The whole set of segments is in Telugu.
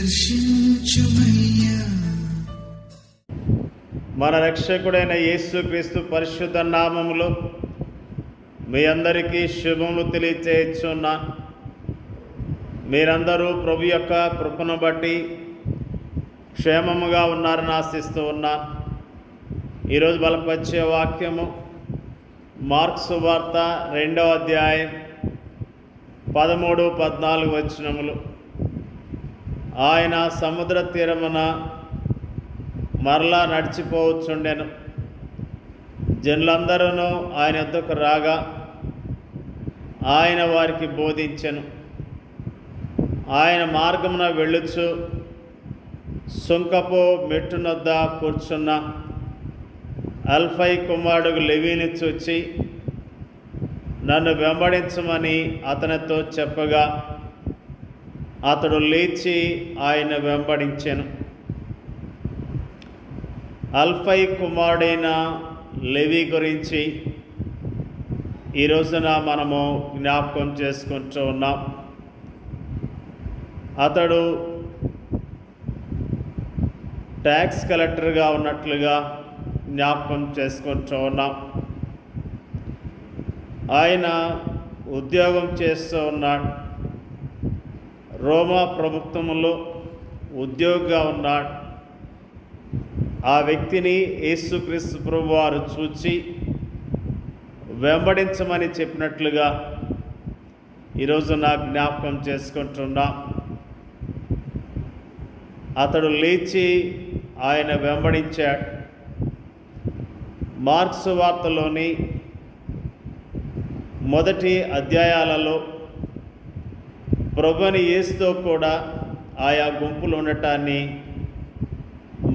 దర్శించుమయ్యా. మన రక్షకుడైన యేసుక్రీస్తు పరిశుద్ధ నామములో మీ అందరికీ శుభములు తెలియచేయుచున్నా. మీరందరూ ప్రభు యొక్క కృపను బట్టి క్షేమముగా ఉన్నారని ఆశిస్తూ ఉన్నా. ఈరోజు బలపరిచే వాక్యము మార్కు సువార్త 2వ అధ్యాయం 13-14 వచనములు. ఆయన సముద్ర తీరమున మరలా నడిచిపోవచ్చుండెను. జనులందరూ ఆయన వద్దకు రాగా ఆయన వారికి బోధించెను. ఆయన మార్గమున వెళ్ళుచు సుంకపు మెట్టునొద్ద కూర్చున్న అల్ఫై కుమారుడు లెవీని చూచి నన్ను వెంబడించమని అతనితో చెప్పగా అతడు లేచి ఆయన వెంబడించెను. అల్ఫై కుమారుడైన లెవీ గురించి ఈ రోజున మనము జ్ఞాపకం చేసుకుంటూ ఉన్నాం. అతడు ట్యాక్స్ కలెక్టర్గా ఉన్నట్లుగా జ్ఞాపకం చేసుకుంటూ ఉన్నాం. ఆయన ఉద్యోగం చేస్తూ ఉన్నాడు. రోమా ప్రభుత్వంలో ఉద్యోగిగా ఉన్నాడు. ఆ వ్యక్తిని యేసుక్రీస్తు ప్రభువారు చూచి వెంబడించమని చెప్పినట్లుగా ఈరోజు జ్ఞాపకం చేసుకుంటున్నా. అతడు లేచి ఆయన వెంబడించాడు. మార్కు సువార్తలోని మొదటి అధ్యాయాలలో ప్రభుని యేసుతో కూడా ఆయా గుంపులు ఉండటాన్ని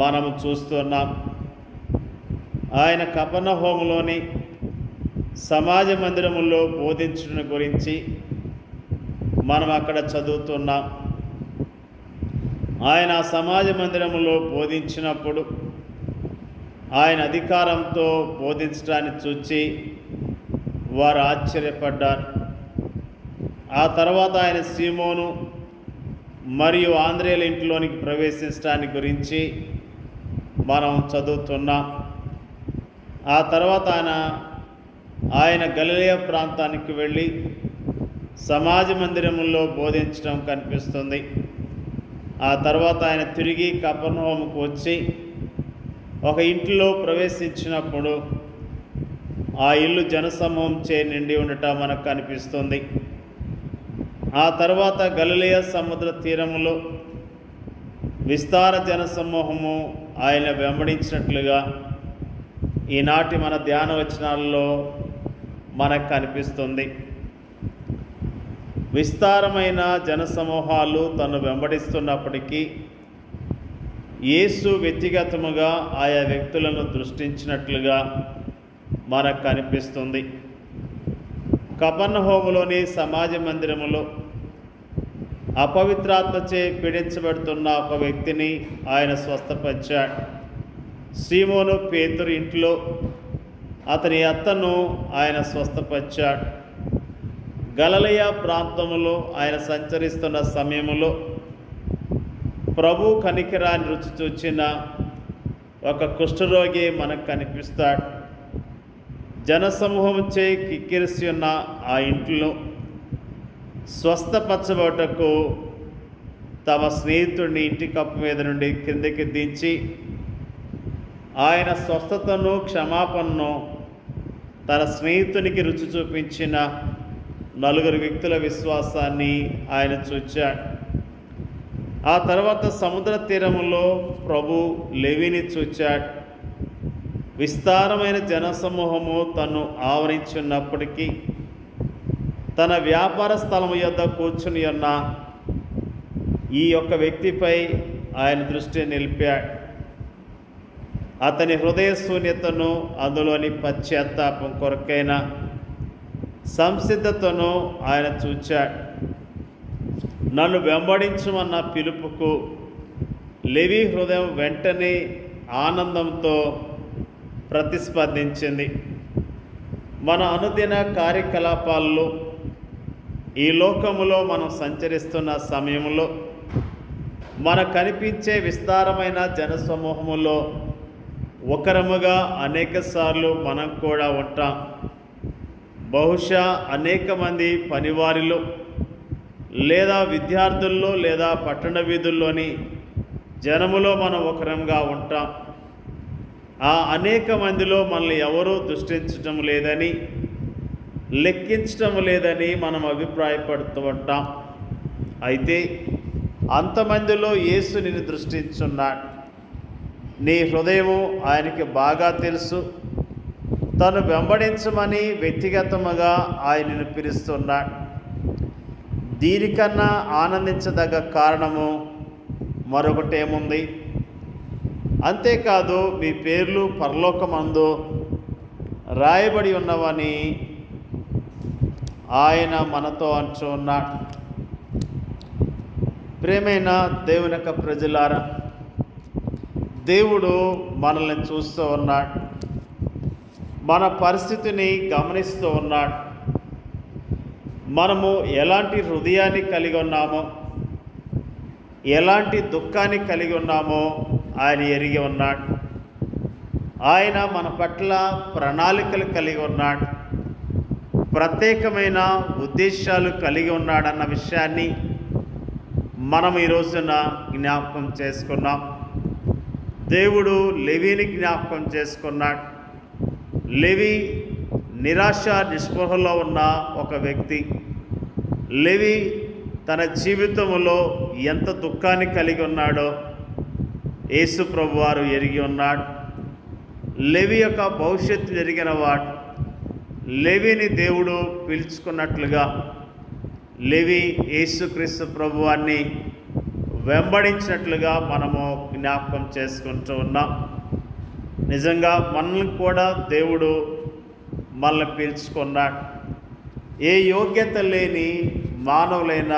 మనము చూస్తున్నాం. ఆయన కపెర్నహూములోని సమాజ మందిరములో బోధించడం గురించి మనం అక్కడ చదువుతున్నాం. ఆయన సమాజ మందిరములో బోధించినప్పుడు ఆయన అధికారంతో బోధించడాన్ని చూచి వారు ఆశ్చర్యపడ్డారు. ఆ తర్వాత ఆయన సీమోను మరియు ఆంద్రేయుల ఇంట్లోనికి ప్రవేశించడాన్ని గురించి మనం చదువుతున్నాం. ఆ తర్వాత ఆయన గలిలయ ప్రాంతానికి వెళ్ళి సమాజ మందిరముల్లో బోధించడం కనిపిస్తుంది. ఆ తర్వాత ఆయన తిరిగి కపెర్నహూముకు వచ్చి ఒక ఇంటిలో ప్రవేశించినప్పుడు ఆ ఇల్లు జనసమూహంచే నిండి ఉండటం మనకు కనిపిస్తుంది. ఆ తర్వాత గలిలయ సముద్ర తీరములో విస్తార జనసమూహము ఆయన వెంబడించినట్లుగా ఈనాటి మన ధ్యాన వచనాల్లో మనకు కనిపిస్తుంది. విస్తారమైన జనసమూహాలు తను వెంబడిస్తున్నప్పటికీ యేసు వ్యక్తిగతముగా ఆయా వ్యక్తులను దృష్టించినట్లుగా మనకు కనిపిస్తుంది. కపెర్నహూములోని సమాజ మందిరములో అపవిత్రాత్మచే పీడించబడుతున్న ఒక వ్యక్తిని ఆయన స్వస్థపరిచాడు. సీమోను పేతురు ఇంట్లో అతని అత్తను ఆయన స్వస్థపరిచాడు. గలిలయ ప్రాంతములో ఆయన సంచరిస్తున్న సమయంలో ప్రభు కనికరాన్ని రుచి చూచిన ఒక కుష్ఠరోగి మనకు కనిపిస్తాడు. జనసమూహంచే కిక్కిరిసి ఉన్న ఆ ఇంట్లో స్వస్థపరచబోటకు తమ స్నేహితుడిని ఇంటి కప్పు మీద నుండి కిందకి దించి ఆయన స్వస్థతను క్షమాపణను తన స్నేహితునికి రుచి చూపించిన 4 వ్యక్తుల విశ్వాసాన్ని ఆయన చూచాడు. ఆ తర్వాత సముద్ర తీరములో ప్రభు లెవీని చూచాడు. విస్తారమైన జనసమూహము తను ఆవరించున్నప్పటికీ తన వ్యాపార స్థలము యొద్ద కూర్చుని ఉన్న ఈ యొక్క వ్యక్తిపై ఆయన దృష్టి నిలిపాడు. అతని హృదయ శూన్యతను, అందులోని పశ్చాత్తాపం కొరకైన సంసిద్ధతను ఆయన చూచాడు. నన్ను వెంబడించమన్న పిలుపుకు లెవీ హృదయం వెంటనే ఆనందంతో ప్రతిస్పందించింది. మన అనుదిన కార్యకలాపాల్లో ఈ లోకములో మనం సంచరిస్తున్న సమయంలో మనకు కనిపించే విస్తారమైన జనసమూహములో ఒకరముగా అనేక సార్లు మనం కూడా ఉంటాం. బహుశా అనేక మంది పనివారిలో లేదా విద్యార్థుల్లో లేదా పట్టణ వీధుల్లోని జనములో మనం ఒకరంగా ఉంటాం. ఆ అనేక మందిలో మనల్ని ఎవరూ దృష్టించటం లేదని, లెక్కించటం లేదని మనం అభిప్రాయపడుతూ ఉంటాం. అయితే అంతమందిలో యేసు నిన్ను దృష్టించున్నాడు. నీ హృదయము ఆయనకి బాగా తెలుసు. తను వెంబడించమని వ్యక్తిగతముగా ఆయనను పిలుస్తున్నాడు. దీనికన్నా ఆనందించదగ్గ కారణము మరొకటేముంది? అంతేకాదు, మీ పేర్లు పరలోకమందు రాయబడి ఉన్నవని ఆయన మనతో అంటూ ఉన్నాడు. ప్రియమైన దేవుని యొక్క ప్రజలారా, దేవుడు మనల్ని చూస్తూ ఉన్నాడు. మన పరిస్థితిని గమనిస్తూ ఉన్నాడు. మనము ఎలాంటి హృదయాన్ని కలిగి ఉన్నామో, ఎలాంటి దుఃఖాన్ని కలిగి ఉన్నామో ఆయన ఎరిగి ఉన్నాడు. ఆయన మన పట్ల ప్రణాళికలు కలిగి ఉన్నాడు. ప్రత్యేకమైన ఉద్దేశాలు కలిగి ఉన్నాడన్న విషయాన్ని మనం ఈ రోజున జ్ఞాపకం చేసుకున్నాం. దేవుడు లేవీని జ్ఞాపకం చేసుకున్నాడు. లేవి నిరాశ నిస్పృహలో ఉన్న ఒక వ్యక్తి. లేవి తన జీవితంలో ఎంత దుఃఖాన్ని కలిగి ఉన్నాడో యేసు ప్రభువారు ఎరిగి ఉన్నాడు. లేవి యొక్క భవిష్యత్తు ఎరిగిన వాడు. లేవిని దేవుడు పిలుచుకున్నట్లుగా లేవి యేసుక్రీస్తు ప్రభువాన్ని వెంబడించినట్లుగా మనము జ్ఞాపకం చేసుకుంటూ ఉన్నాం. నిజంగా మనల్ని కూడా దేవుడు మనల్ని పిలుచుకున్నాడు. ఏ యోగ్యత లేని మానవులైన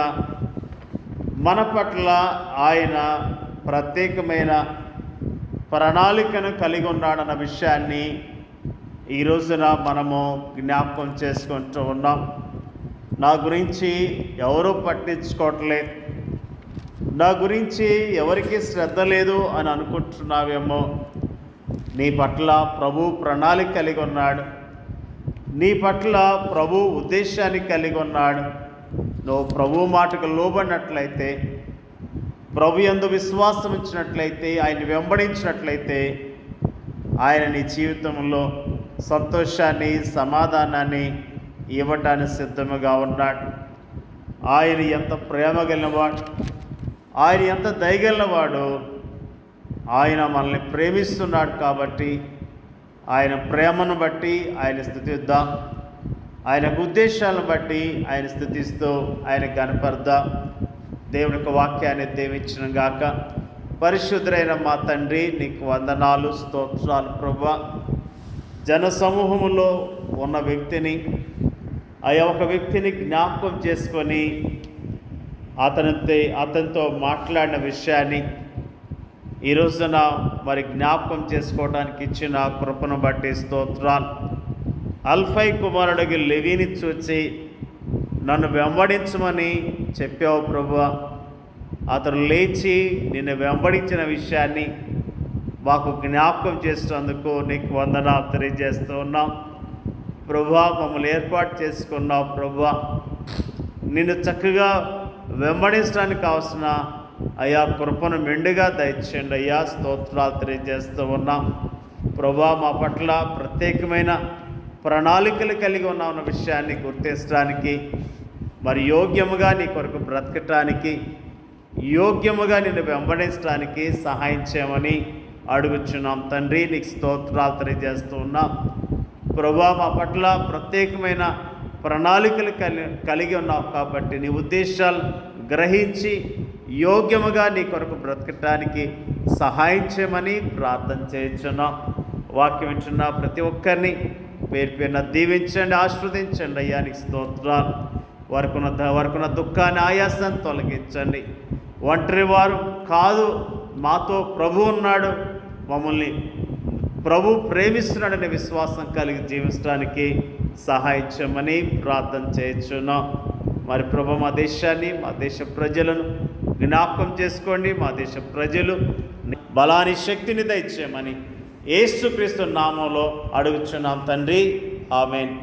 మన పట్ల ఆయన ప్రత్యేకమైన ప్రణాళికను కలిగి ఉన్నాడన్న విషయాన్ని ఈ రోజున మనము జ్ఞాపకం చేసుకుంటూ ఉన్నాం. నా గురించి ఎవరూ పట్టించుకోవట్లేదు, నా గురించి ఎవరికి శ్రద్ధ లేదు అని అనుకుంటున్నావేమో. నీ పట్ల ప్రభు ప్రణాళిక కలిగి ఉన్నాడు. నీ పట్ల ప్రభు ఉద్దేశాన్ని కలిగి ఉన్నాడు. నువ్వు ప్రభు మాటకు లోబడినట్లయితే, ప్రభు యందు విశ్వాసం ఉంచినట్లయితే, ఆయన వెంబడించినట్లయితే ఆయన నీ జీవితంలో సంతోషాన్ని, సమాధానాన్ని ఇవ్వటానికి సిద్ధముగా ఉన్నాడు. ఆయన ఎంత ప్రేమ కలిగినవాడు, ఆయన ఎంత దయగలిగినవాడు. ఆయన మనల్ని ప్రేమిస్తున్నాడు కాబట్టి ఆయన ప్రేమను బట్టి ఆయన స్తుతిద్దాం. ఆయన ఉద్దేశాలను బట్టి ఆయన స్తుతిస్తూ ఆయన కనపరుద్దాం. దేవుని యొక్క వాక్యాన్ని దీవించును గాక. పరిశుద్ధుడైన మా తండ్రి, నీకు వందనాలు, స్తోత్రాలు ప్రభువా. జనసమూహములో ఉన్న వ్యక్తిని, ఒక వ్యక్తిని జ్ఞాపకం చేసుకొని అతనితో మాట్లాడిన విషయాన్ని ఈ రోజున మరి జ్ఞాపకం చేసుకోవడానికి ఇచ్చిన కృపను బట్టి స్తోత్రాలు. అల్ఫై కుమారుడికి లేవీని చూచి నన్ను వెంబడించమని చెప్పావు ప్రభువా. అతను లేచి నిన్ను వెంబడించిన విషయాన్ని మాకు జ్ఞాపకం చేసినందుకు నీకు వందనాలు తెలియజేస్తూ ఉన్నాం ప్రభువా. మమ్మల్ని ఏర్పాటు చేసుకున్నావు ప్రభువా. నిన్ను చక్కగా వెంబడించడానికి కావాల్సిన అయ్యా కృపను మెండుగా దయచేయండి అయ్యా. స్తోత్రాలు తెలియజేస్తూ ఉన్నాం ప్రభువా. మా పట్ల ప్రత్యేకమైన ప్రణాళికలు కలిగి ఉన్న విషయాన్ని గుర్తించడానికి, మరి యోగ్యముగా నీ కొరకు బ్రతకటానికి, యోగ్యముగా నిన్ను వెంబడించడానికి సహాయం చేయమని అడుగుచున్నాం తండ్రి. నీకు స్తోత్రాలు తెలియజేస్తూ ఉన్నాం ప్రభువా. మా పట్ల ప్రత్యేకమైన ప్రణాళికలు కలిగి ఉన్నావు కాబట్టి నీ ఉద్దేశాలు గ్రహించి యోగ్యముగా నీ కొరకు బ్రతకటానికి సహాయం చేయమని ప్రార్థన చేయించున్నాం. వాక్యం వింటున్న ప్రతి ఒక్కరిని పేరు పేరున దీవించండి, ఆశీర్వదించండి అయ్యా. నీకు స్తోత్రాలు. వారికున్న దుఃఖాన్ని, ఆయాసాన్ని తొలగించండి. ఒంటరి వారు కాదు, మాతో ప్రభు ఉన్నాడు, మమ్మల్ని ప్రభు ప్రేమిస్తున్నాడనే విశ్వాసం కలిగి జీవించడానికి సహాయం చేయమని ప్రార్థన చేయించున్నాం. మరి ప్రభు మా దేశాన్ని, మా దేశ ప్రజలను జ్ఞాపకం చేసుకోండి. మా దేశ ప్రజలు బలాన్ని, శక్తిని దయచేయమని యేసుక్రీస్తు నామంలో అడుగుచున్నాం తండ్రి. ఆమేన్.